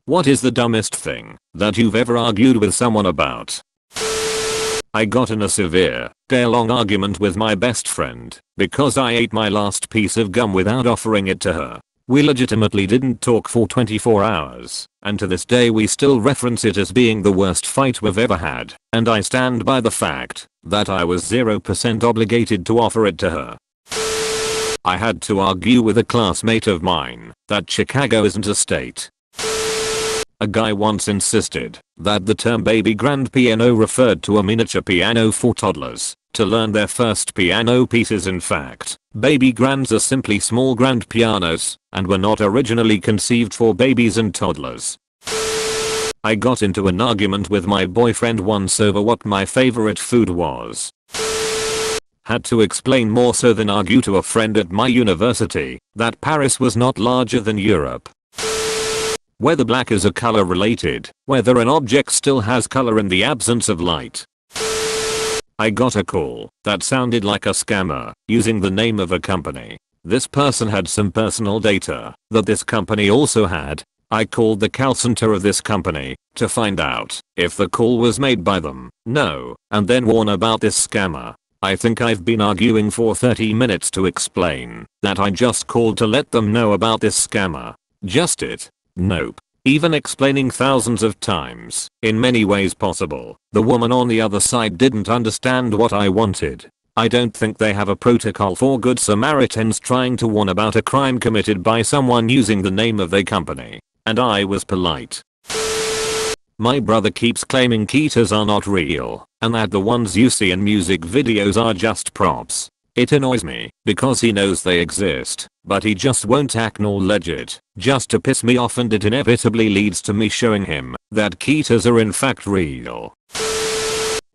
What is the dumbest thing that you've ever argued with someone about? I got in a severe, day-long argument with my best friend because I ate my last piece of gum without offering it to her. We legitimately didn't talk for 24 hours, and to this day we still reference it as being the worst fight we've ever had, and I stand by the fact that I was 0% obligated to offer it to her. I had to argue with a classmate of mine that Chicago isn't a state. A guy once insisted that the term baby grand piano referred to a miniature piano for toddlers to learn their first piano pieces. In fact, baby grands are simply small grand pianos and were not originally conceived for babies and toddlers. I got into an argument with my boyfriend once over what my favorite food was. Had to explain more so than argue to a friend at my university that Paris was not larger than Europe. Whether black is a color related, whether an object still has color in the absence of light. I got a call that sounded like a scammer using the name of a company. This person had some personal data that this company also had. I called the call center of this company to find out if the call was made by them, and then warn about this scammer. I think I've been arguing for 30 minutes to explain that I just called to let them know about this scammer. Just it? Nope. Even explaining thousands of times, in many ways possible, the woman on the other side didn't understand what I wanted. I don't think they have a protocol for good Samaritans trying to warn about a crime committed by someone using the name of their company. And I was polite. My brother keeps claiming cheetahs are not real, and that the ones you see in music videos are just props. It annoys me, because he knows they exist, but he just won't acknowledge it, just to piss me off, and it inevitably leads to me showing him that cheetahs are in fact real.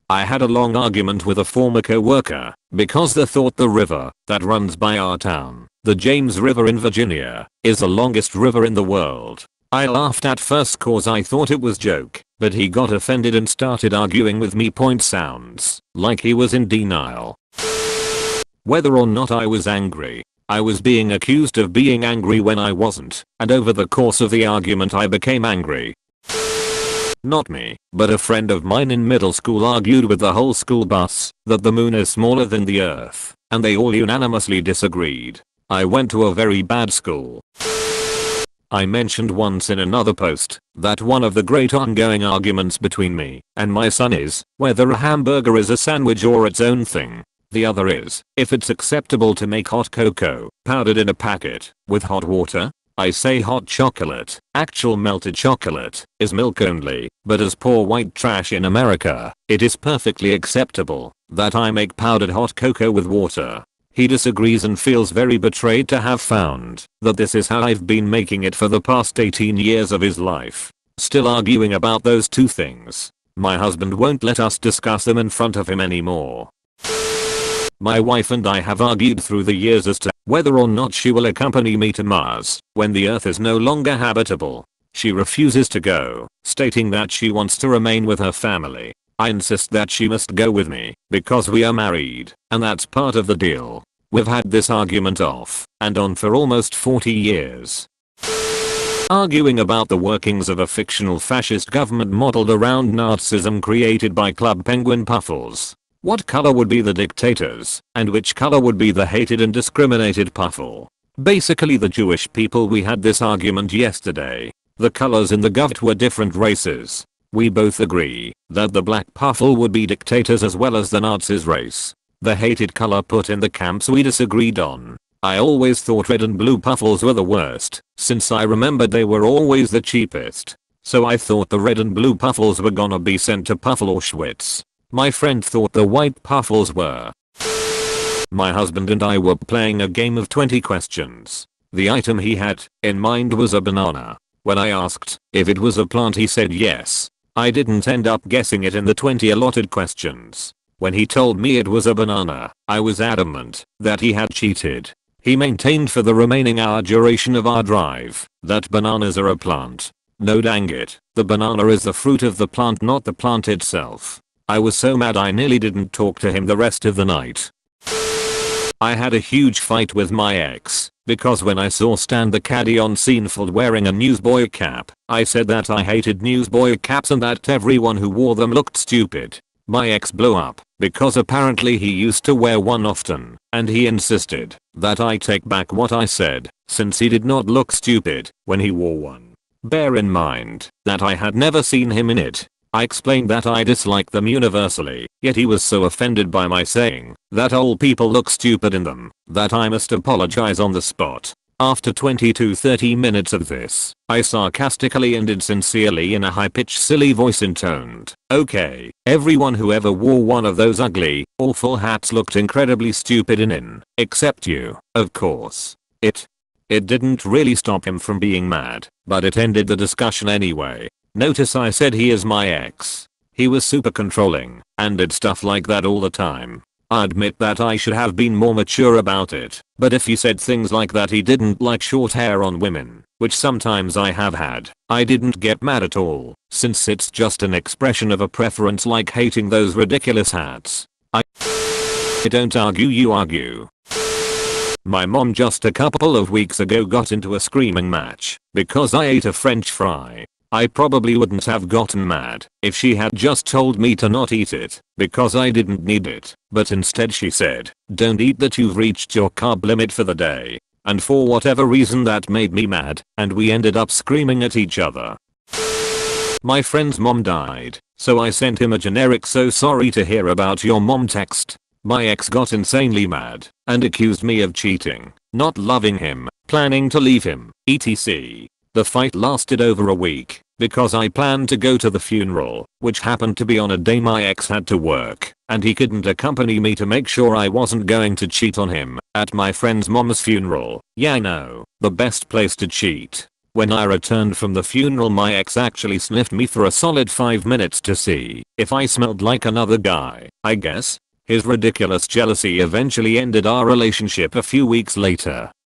I had a long argument with a former co-worker, because they thought the river that runs by our town, the James River in Virginia, is the longest river in the world. I laughed at first cause I thought it was joke, but he got offended and started arguing with me. Point sounds like he was in denial. Whether or not I was angry, I was being accused of being angry when I wasn't, and over the course of the argument I became angry. Not me, but a friend of mine in middle school argued with the whole school bus that the moon is smaller than the earth, and they all unanimously disagreed. I went to a very bad school. I mentioned once in another post that one of the great ongoing arguments between me and my son is whether a hamburger is a sandwich or its own thing. The other is if it's acceptable to make hot cocoa powdered in a packet with hot water. I say hot chocolate. Actual melted chocolate is milk only, but as poor white trash in America, it is perfectly acceptable that I make powdered hot cocoa with water. He disagrees and feels very betrayed to have found that this is how I've been making it for the past 18 years of his life. Still arguing about those two things. My husband won't let us discuss them in front of him anymore. My wife and I have argued through the years as to whether or not she will accompany me to Mars when the Earth is no longer habitable. She refuses to go, stating that she wants to remain with her family. I insist that she must go with me because we are married, and that's part of the deal. We've had this argument off and on for almost 40 years. Arguing about the workings of a fictional fascist government modeled around Nazism created by Club Penguin Puffles. What color would be the dictators, and which color would be the hated and discriminated Puffle? Basically the Jewish people. We had this argument yesterday. The colors in the govt were different races. We both agree that the black Puffle would be dictators as well as the Nazis race. The hated color put in the camps we disagreed on. I always thought red and blue Puffles were the worst, since I remembered they were always the cheapest. So I thought the red and blue Puffles were gonna be sent to Puffle Auschwitz. My friend thought the white Puffles were. My husband and I were playing a game of 20 questions. The item he had in mind was a banana. When I asked if it was a plant, he said yes. I didn't end up guessing it in the 20 allotted questions. When he told me it was a banana, I was adamant that he had cheated. He maintained for the remaining hour duration of our drive that bananas are a plant. No, dang it, the banana is the fruit of the plant, not the plant itself. I was so mad I nearly didn't talk to him the rest of the night. I had a huge fight with my ex because when I saw Stan the caddy on Seinfeld wearing a newsboy cap, I said that I hated newsboy caps and that everyone who wore them looked stupid. My ex blew up because apparently he used to wear one often, and he insisted that I take back what I said since he did not look stupid when he wore one. Bear in mind that I had never seen him in it. I explained that I dislike them universally, yet he was so offended by my saying that old people look stupid in them that I must apologize on the spot. After 20 to 30 minutes of this, I sarcastically and insincerely in a high-pitched silly voice intoned, "Okay, everyone who ever wore one of those ugly, awful hats looked incredibly stupid in, except you, of course." It didn't really stop him from being mad, but it ended the discussion anyway. Notice I said he is my ex. He was super controlling and did stuff like that all the time. I admit that I should have been more mature about it, but if he said things like that he didn't like short hair on women, which sometimes I have had, I didn't get mad at all, since it's just an expression of a preference like hating those ridiculous hats. I don't argue, you argue. My mom just a couple of weeks ago got into a screaming match because I ate a French fry. I probably wouldn't have gotten mad if she had just told me to not eat it because I didn't need it, but instead she said, "Don't eat that, you've reached your carb limit for the day." And for whatever reason that made me mad, and we ended up screaming at each other. My friend's mom died, so I sent him a generic "so sorry to hear about your mom" text. My ex got insanely mad and accused me of cheating, not loving him, planning to leave him, etc. The fight lasted over a week because I planned to go to the funeral, which happened to be on a day my ex had to work, and he couldn't accompany me to make sure I wasn't going to cheat on him at my friend's mom's funeral. Yeah, I know, the best place to cheat. When I returned from the funeral, my ex actually sniffed me for a solid 5 minutes to see if I smelled like another guy, I guess. His ridiculous jealousy eventually ended our relationship a few weeks later.